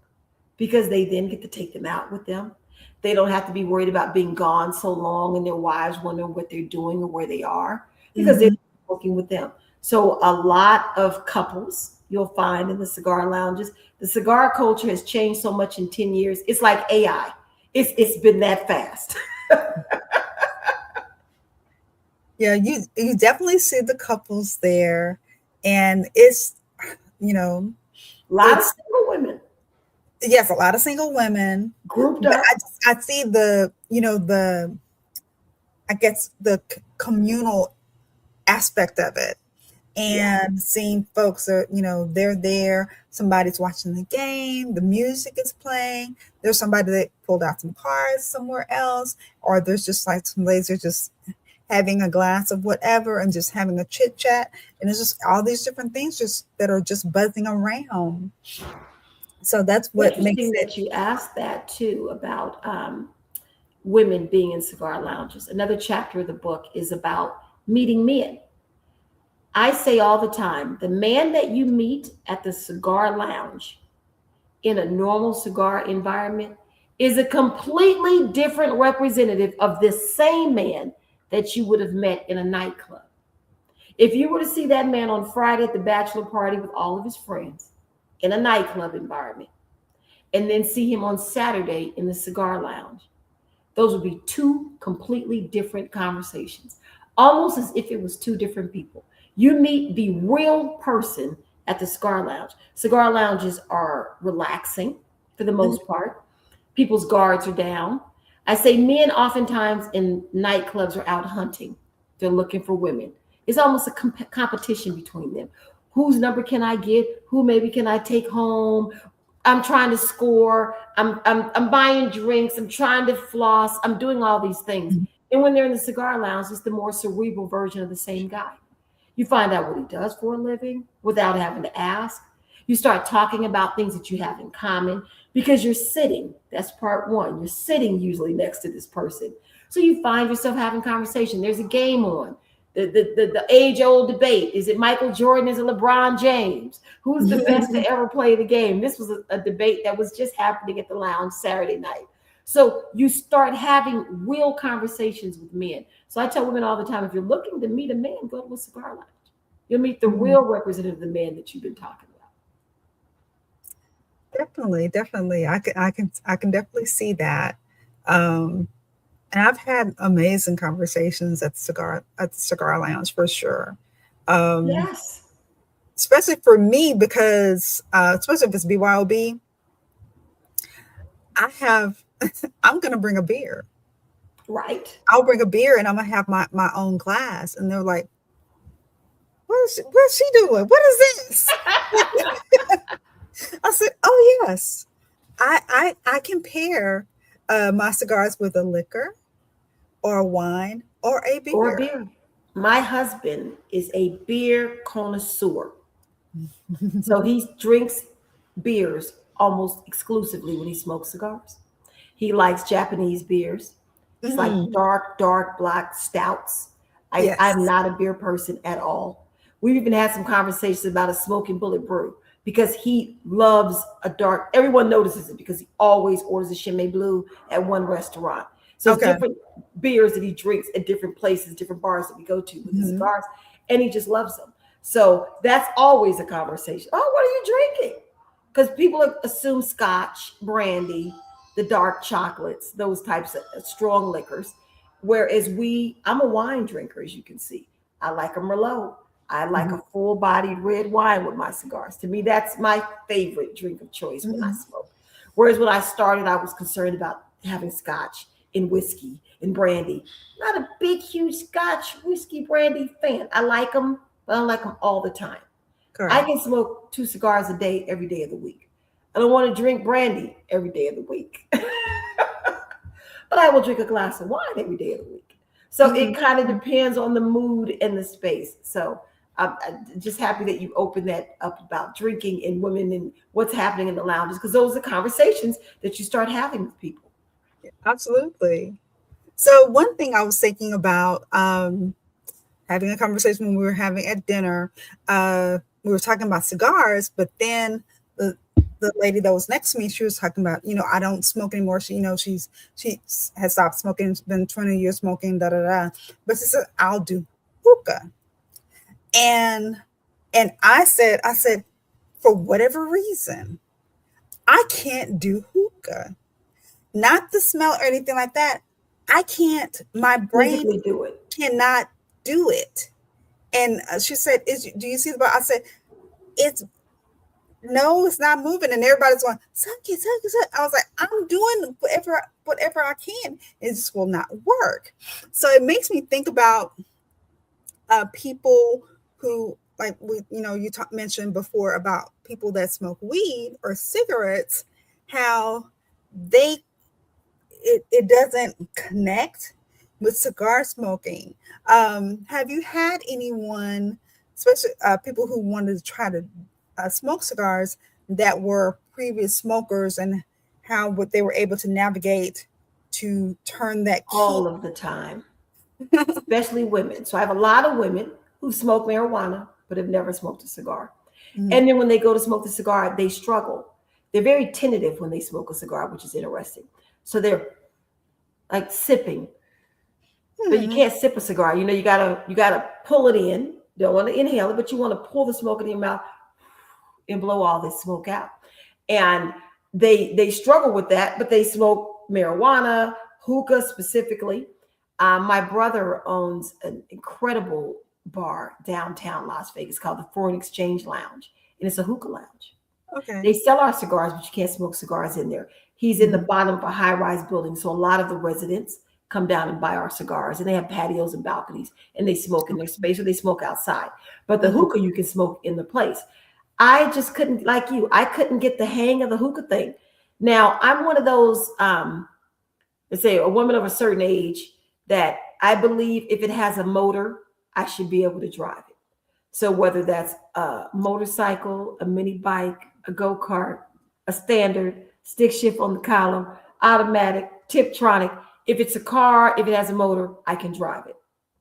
because they then get to take them out with them. They don't have to be worried about being gone so long and their wives wondering what they're doing or where they are, because they're working with them. So a lot of couples you'll find in the cigar lounges. The cigar culture has changed so much in 10 years. It's like AI. It's been that fast. Yeah, you definitely see the couples there, and it's a lot of single women. Yes, a lot of single women grouped up. I see I guess the communal aspect of it, and seeing folks are, they're there. Somebody's watching the game. The music is playing. There's somebody that pulled out some cards somewhere else, or there's just like some ladies are just having a glass of whatever and just having a chit chat, and it's just all these different things just that are just buzzing around. So that's what makes it. That you asked that too about women being in cigar lounges. Another chapter of the book is about meeting men. I say all the time, the man that you meet at the cigar lounge in a normal cigar environment is a completely different representative of this same man that you would have met in a nightclub. If you were to see that man on Friday at the bachelor party with all of his friends in a nightclub environment, and then see him on Saturday in the cigar lounge, those would be two completely different conversations, almost as if it was two different people. You meet the real person at the cigar lounge. Cigar lounges are relaxing for the most part. People's guards are down. I say men oftentimes in nightclubs are out hunting. They're looking for women. It's almost a competition between them. Whose number can I get? Who maybe can I take home? I'm trying to score. I'm buying drinks. I'm trying to floss. I'm doing all these things. Mhm. And when they're in the cigar lounge, it's the more cerebral version of the same guy. You find out what he does for a living without having to ask. You start talking about things that you have in common because you're sitting. That's part one. You're sitting usually next to this person. So you find yourself having conversation. There's a game on. The age old debate. Is it Michael Jordan? Is it LeBron James? Who's the best to ever play the game? This was a debate that was just happening at the lounge Saturday night. So you start having real conversations with men. So I tell women all the time, if you're looking to meet a man, go to a cigar lounge. You'll meet the Mhm. real representative of the man that you've been talking about. Definitely, definitely. I can definitely see that. Um, and I've had amazing conversations at the cigar lounge for sure. Um, Yes. especially for me because especially if it's BYOB, I have I'm gonna bring a beer. Right. I'll bring a beer and I'm gonna have my own glass. And they're like, what's she doing? What is this? I said, oh yes. I can pair my cigars with a liquor or a wine or a Or a beer. beer. My husband is a beer connoisseur. So he drinks beers almost exclusively when he smokes cigars. He likes Japanese beers. It's like Mhm. dark black stouts. I'm Yes. not a beer person at all. We've even had some conversations about a smoking bullet brew because he loves a dark. Everyone notices it because he always orders a Chimay Blue at one restaurant. So it's Okay. different beers that he drinks at different places, different bars that we go to with his Mhm. cigars, and he just loves them. So that's always a conversation. Oh, what are you drinking? Because people assume scotch, brandy, the dark chocolates, those types of strong liquors. Whereas I'm a wine drinker, as you can see. I like a Merlot. I like Mhm. a full bodied red wine with my cigars. To me, that's my favorite drink of choice when I Mhm. smoke. Whereas when I started, I was concerned about having scotch and whiskey and brandy. Not a big, huge scotch, whiskey, brandy fan. I like them, but I don't like them all the time. I Correct. can smoke 2 cigars a day every day of the week. I don't want to drink brandy every day of the week, but I will drink a glass of wine every day of the week. So it Mhm. kind of depends on the mood and the space. So I'm just happy that you opened that up about drinking and women and what's happening in the lounges because those are conversations that you start having with people. Absolutely. So one thing I was thinking about having a conversation when we were having at dinner, we were talking about cigars, but then the lady that was next to me, she was talking about, I don't smoke anymore. She has stopped smoking. It's been 20 years smoking, da da da. But she said, I'll do hookah. And I said, for whatever reason, I can't do hookah. Not the smell or anything like that. I can't. My brain Physically do it. cannot do it. And she said, do you see the bar? I said, it's no, it's not moving. And everybody's going, suck it, suck it, suck it. I was like, I'm doing whatever I can. It just will not work. So it makes me think about people who, like you mentioned before about people that smoke weed or cigarettes, how they it doesn't connect with cigar smoking. Have you had anyone, especially people who wanted to try to smoke cigars that were previous smokers, and how what they were able to navigate to turn that key? All of the time, especially women. So I have a lot of women who smoke marijuana but have never smoked a cigar. Mhm. And then when they go to smoke the cigar, they struggle. They're very tentative when they smoke a cigar, which is interesting. So they're like sipping, but you Hmm. can't sip a cigar. You gotta pull it in. You don't want to inhale it, but you want to pull the smoke in your mouth and blow all this smoke out. And they struggle with that, but they smoke marijuana, hookah specifically. My brother owns an incredible bar downtown Las Vegas called the Foreign Exchange Lounge, and it's a hookah lounge. Okay. They sell our cigars, but you can't smoke cigars in there. He's in the Mhm. bottom of a high-rise building, so a lot of the residents come down and buy our cigars, and they have patios and balconies, and they smoke in their space or they smoke outside. But the Mhm. hookah you can smoke in the place. I just couldn't, like you, I couldn't get the hang of the hookah thing. Now, I'm one of those, let's say a woman of a certain age that I believe if it has a motor, I should be able to drive it. So whether that's a motorcycle, a mini bike, a go-kart, a standard, stick shift on the column, automatic, Tiptronic, if it's a car, if it has a motor, I can drive it.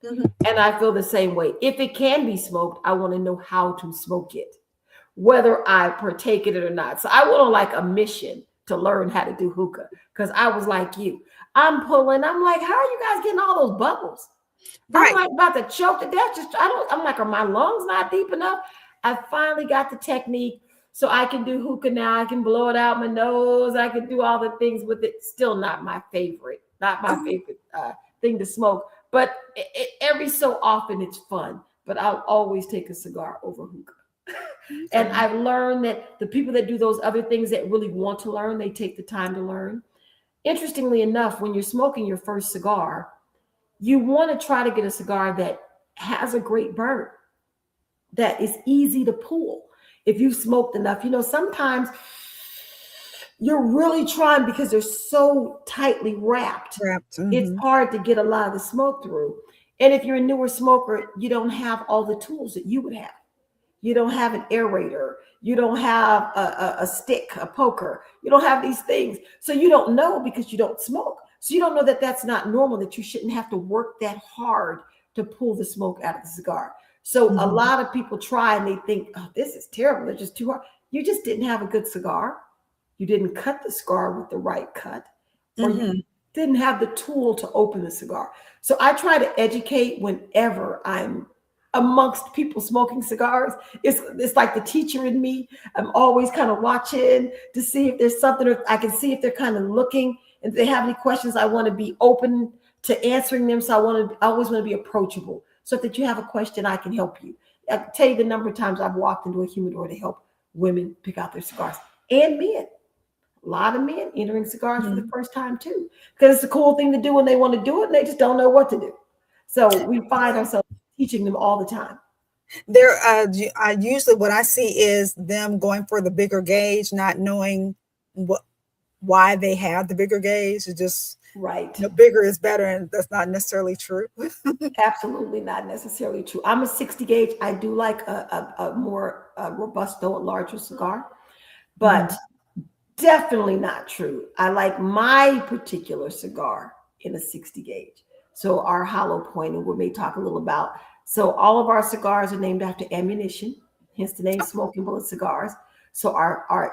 Mhm. And I feel the same way. If it can be smoked, I want to know how to smoke it, whether I partake in it or not. So I went on like a mission to learn how to do hookah because I was like you. I'm pulling. I'm like, how are you guys getting all those bubbles? I'm Right. like about to choke to death. Just I don't. I'm like, are my lungs not deep enough? I finally got the technique, so I can do hookah now. I can blow it out my nose. I can do all the things with it. Still not my favorite. Not my Oh, favorite thing to smoke. But every so often it's fun. But I'll always take a cigar over hookah. And okay. I've learned that the people that do those other things that really want to learn, they take the time to learn. Interestingly enough, when you're smoking your first cigar, you want to try to get a cigar that has a great burn, that is easy to pull. If you've smoked enough, sometimes you're really trying because they're so tightly wrapped. Wrapped. It's Hmm. hard to get a lot of the smoke through. And if you're a newer smoker, you don't have all the tools that you would have. You don't have an aerator. You don't have a stick, a poker. You don't have these things. So you don't know because you don't smoke. So you don't know that that's not normal, that you shouldn't have to work that hard to pull the smoke out of the cigar. So a Hmm. lot of people try and they think, oh, this is terrible. They're just too hard. You just didn't have a good cigar. You didn't cut the cigar with the right cut, or you Hmm. didn't have the tool to open the cigar. So I try to educate whenever I'm amongst people smoking cigars. It's like the teacher in me. I'm always kind of watching to see if there's something, or I can see if they're kind of looking, and if they have any questions, I want to be open to answering them. So I always want to be approachable. So if that you have a question, I can help you. I can tell you the number of times I've walked into a humidor to help women pick out their cigars, and men. A lot of men entering cigars for the Hmm. first time too, because it's a cool thing to do when they want to do it, and they just don't know what to do. So we find ourselves teaching them all the time. There, I usually what I see is them going for the bigger gauge, not knowing what why they have the bigger gauge. It's just Right. bigger is better, and that's not necessarily true. Absolutely not necessarily true. I'm a 60 gauge. I do like a more robust, though a larger cigar, but Hmm. definitely not true. I like my particular cigar in a 60 gauge. So our hollow point, and we may talk a little about. So all of our cigars are named after ammunition, hence the name Smoking Bullet Cigars. So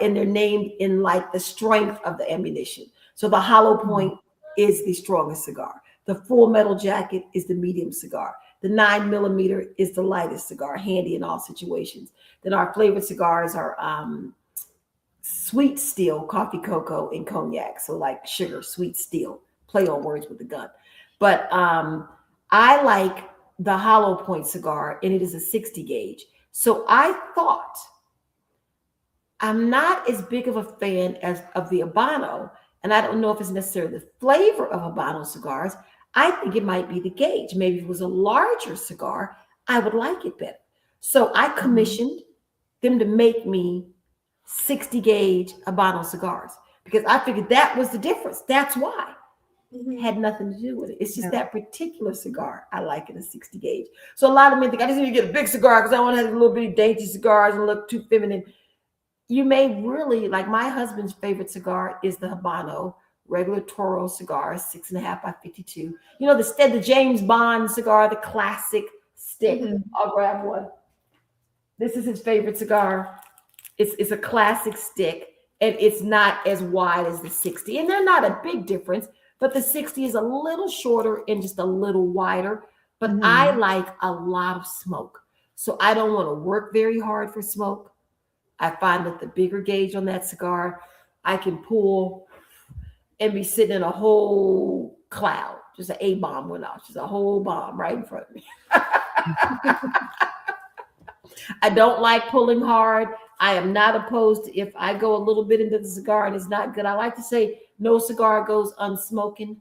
and they're named in like the strength of the ammunition. So the hollow point is the strongest cigar. The full metal jacket is the medium cigar. The 9 millimeter is the lightest cigar, handy in all situations. Then our flavored cigars are sweet steel, coffee, cocoa, and cognac. So like sugar, sweet steel, play on words with the gun. But I like the hollow point cigar, and it is a 60 gauge. So I thought, I'm not as big of a fan as of the Habano, and I don't know if it's necessarily the flavor of Habano cigars. I think it might be the gauge. Maybe if it was a larger cigar, I would like it better. So I Hmm. commissioned them to make me 60 gauge Habano cigars because I figured that was the difference. That's why. It Hmm. had nothing to do with it. It's just Yeah. that particular cigar I like in a 60 gauge. So a lot of men think I just need to get a big cigar because I want to have a little bitty dainty cigars and look too feminine. You may really like, my husband's favorite cigar is the Habano regular Toro cigar, 6.5 by 52. The James Bond cigar, the classic stick. Hmm. I'll grab one. This is his favorite cigar. It's a classic stick, and it's not as wide as the 60. And they're not a big difference, but the 60 is a little shorter and just a little wider. But I Hmm. like a lot of smoke. So I don't want to work very hard for smoke. I find that the bigger gauge on that cigar, I can pull and be sitting in a whole cloud. Just an A bomb went off, just a whole bomb right in front of me. I don't like pulling hard. I am not opposed to if I go a little bit into the cigar and it's not good. I like to say no cigar goes unsmoking,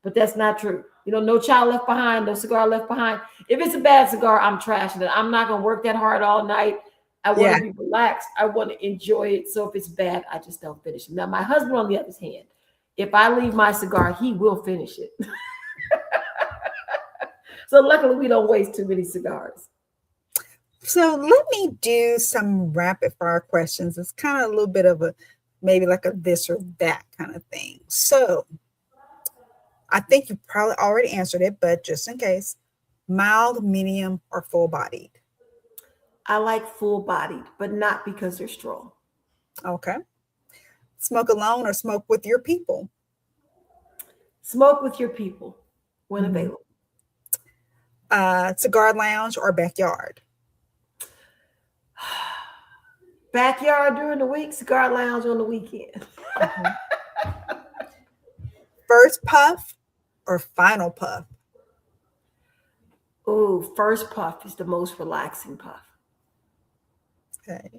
but that's not true. No child left behind, no cigar left behind. If it's a bad cigar, I'm trashing it. I'm not gonna work that hard all night. I want Yeah. to be relaxed. I want to enjoy it. So if it's bad, I just don't finish it. Now, my husband, on the other hand, if I leave my cigar, he will finish it. So luckily, we don't waste too many cigars. So let me do some rapid fire questions. It's kind of a little bit of a maybe like a this or that kind of thing. So I think you probably already answered it, but just in case, mild, medium, or full bodied. I like full bodied, but not because they're strong. Okay. Smoke alone or smoke with your people. Smoke with your people when Mhm. available. Cigar lounge or backyard. Backyard during the week, cigar lounge on the weekend. Mhm. First puff or final puff. Oh, first puff is the most relaxing puff. Okay.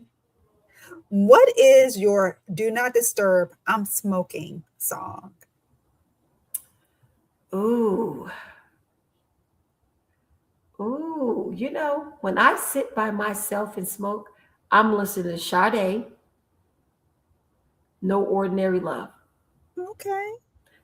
What is your do not disturb, I'm smoking song? Ooh, ooh. When I sit by myself and smoke, I'm listening to Sade, No Ordinary Love. Okay.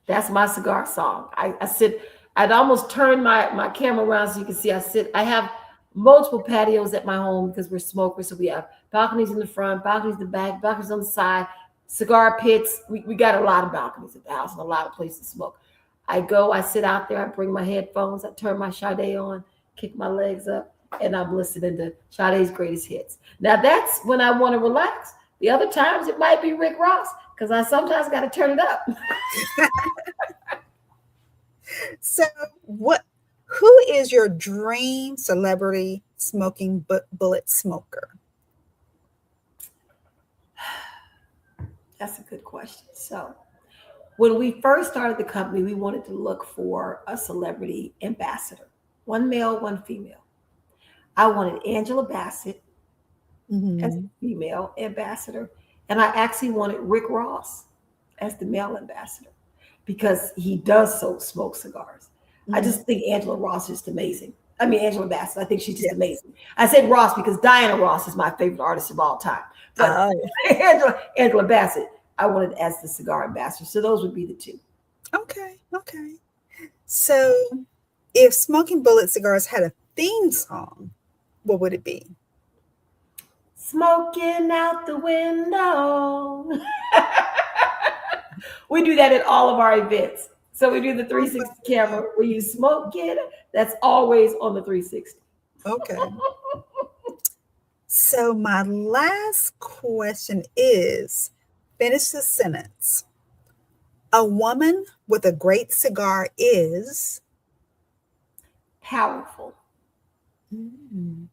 That's my cigar song. I sit, I'd almost turn my camera around so you can see I have multiple patios at my home because we're smokers. So we have balconies in the front, balconies in the back, balconies on the side, cigar pits. We got a lot of balconies at the house and a lot of places to smoke. I sit out there, I bring my headphones, I turn my Sade on, kick my legs up, and I'm listening to Sade's greatest hits. Now that's when I want to relax. The other times it might be Rick Ross because I sometimes got to turn it up. So, what? Who is your dream celebrity smoking bullet smoker? That's a good question. So, when we first started the company, we wanted to look for a celebrity ambassador, one male, one female. I wanted Angela Bassett as Hmm. the female ambassador, and I actually wanted Rick Ross as the male ambassador because he does so smoke cigars. I Hmm. just think Angela Ross is amazing. I mean, Angela Bassett, I think she's just Yeah. amazing. I said Ross because Diana Ross is my favorite artist of all time. But Oh, Angela Bassett, I wanted as the cigar ambassador. So those would be the two. okay. Okay. So, if Smoking Bullet Cigars had a theme song, what would it be? Smoking out the window. We do that at all of our events. So we do the Oh, 360 camera where you smoke it. That's always on the 360. okay. So, my last question is finish the sentence. A woman with a great cigar is. Powerful. Mm,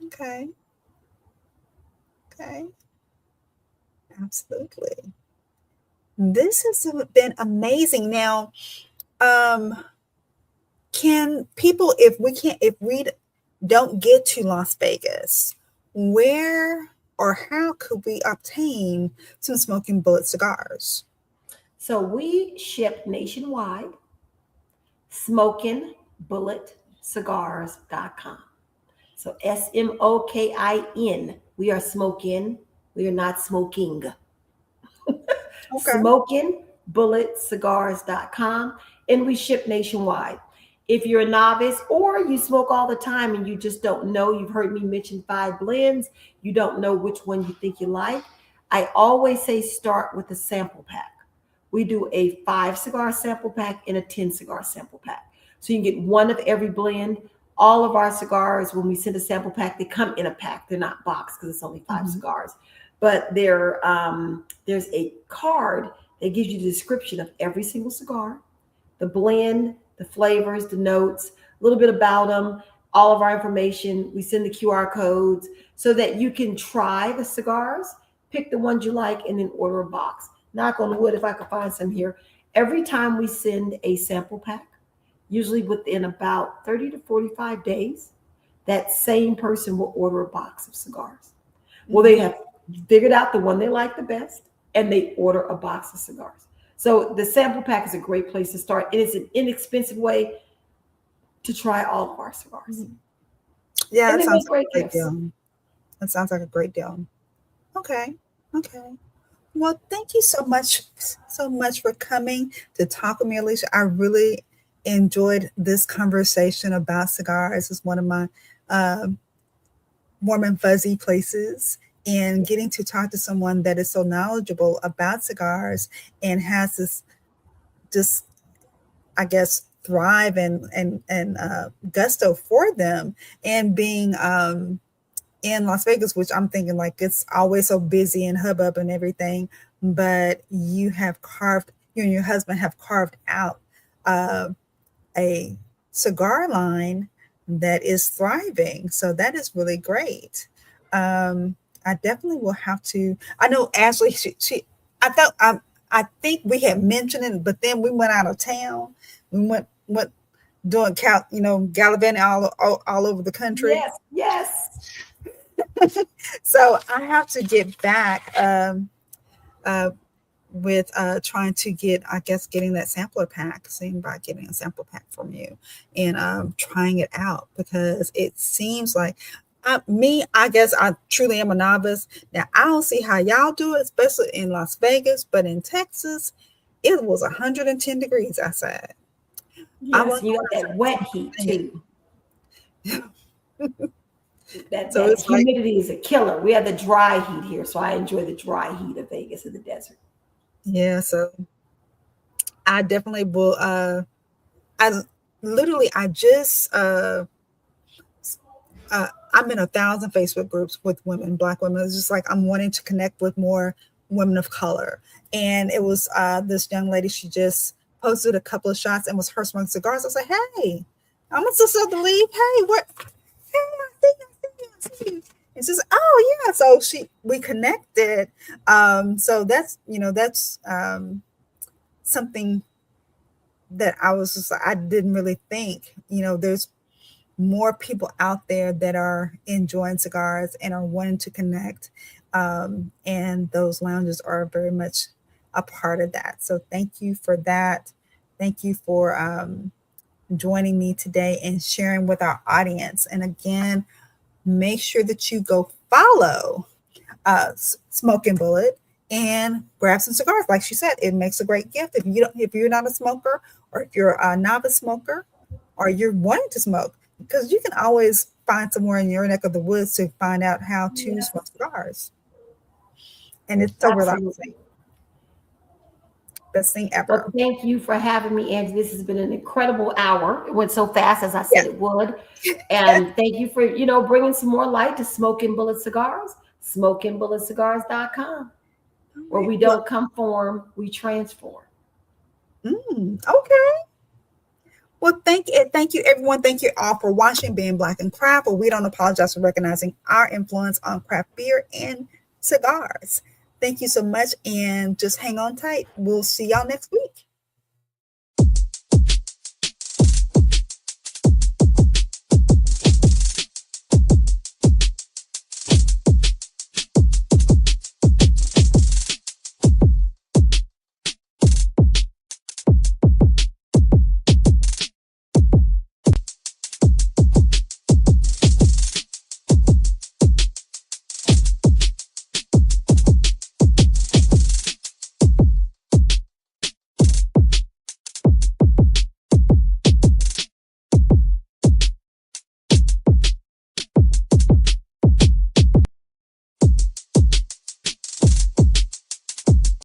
okay. Okay. Absolutely. This has been amazing. Now, um, can people, if we don't get to Las Vegas, where or how could we obtain some Smoking Bullet cigars? So we ship nationwide, smokingbulletscigars.com. So SMOKIN. We are smoking. We are not smoking. Okay. SmokingBulletCigars.com, and we ship nationwide. If you're a novice or you smoke all the time and you just don't know, you've heard me mention 5 blends, you don't know which one you think you like, I always say start with a sample pack. We do a 5 cigar sample pack and a 10 cigar sample pack. So you can get one of every blend. All of our cigars, when we send a sample pack, they come in a pack. They're not boxed because it's only 5 Mhm. cigars. But there's a card that gives you the description of every single cigar, the blend, the flavors, the notes, a little bit about them, all of our information. We send the QR codes so that you can try the cigars, pick the ones you like, and then order a box. Knock on wood, if I could find some here. Every time we send a sample pack, usually within about 30 to 45 days, that same person will order a box of cigars. Well, they Mhm. have figured out the one they like the best and they order a box of cigars. So the sample pack is a great place to start. It is an inexpensive way to try all of our cigars. Mhm. Yeah, And that they sounds make like great a great gifts. deal. That sounds like a great deal. Okay. Okay. Well, thank you so much for coming to talk with me, Alicia. I really enjoyed this conversation about cigars. It's one of my uh, warm and fuzzy places. And getting to talk to someone that is so knowledgeable about cigars and has this, just, I guess, thrive and gusto for them, and being in Las Vegas, which I'm thinking like it's always so busy and hubbub and everything, but you and your husband have carved out uh, a cigar line that is thriving. So that is really great. I definitely will have to. I know Ashley. I thought I think we had mentioned it, but then we went out of town. We went doing gallivanting all over the country. Yes, yes. So I have to get back uh, with trying to get, I guess, getting that sampler pack, seeing about getting a sample pack from you and trying it out, because it seems like I guess I truly am a novice. Now, I don't see how y'all do it, especially in Las Vegas, but in Texas, it was 110 degrees outside. I Yes, wasn't you going got that wet heat outside. too. That So that it's like, humidity is a killer. We have the dry heat here, so I enjoy the dry heat of Vegas in the desert. yeah, so I definitely will. I I just I'm in 1,000 Facebook groups with women, Black women. It's just like I'm wanting to connect with more women of color. And it was this young lady. She just posted a couple of shots and was her smoking cigars. I was like, hey, I'm gonna still to leave. Hey, what? Hey, I see you. And she's like, oh yeah. So we connected. So that's something that I was just like, I didn't really think. There's more people out there that are enjoying cigars and are wanting to connect. And those lounges are very much a part of that. So thank you for that. Thank you for joining me today and sharing with our audience. And again, make sure that you go follow Smoking Bullet and grab some cigars. Like she said, it makes a great gift. If you're not a smoker, or if you're a novice smoker, or you're wanting to smoke, because you can always find somewhere in your neck of the woods to find out how to Yes, smoke cigars. And it's so relaxing. absolutely. Best thing Well, ever. thank you for having me, Angie. This has been an incredible hour. It went so fast, as I Yeah. said it would. And thank you for, bringing some more light to Smoking Bullet Cigars, SmokingBulletCigars.com, All where right. we Well, don't conform, we transform. okay. Well, thank you, everyone. Thank you all for watching Being Black and Craft, where we don't apologize for recognizing our influence on craft beer and cigars. Thank you so much, and just hang on tight. We'll see y'all next week.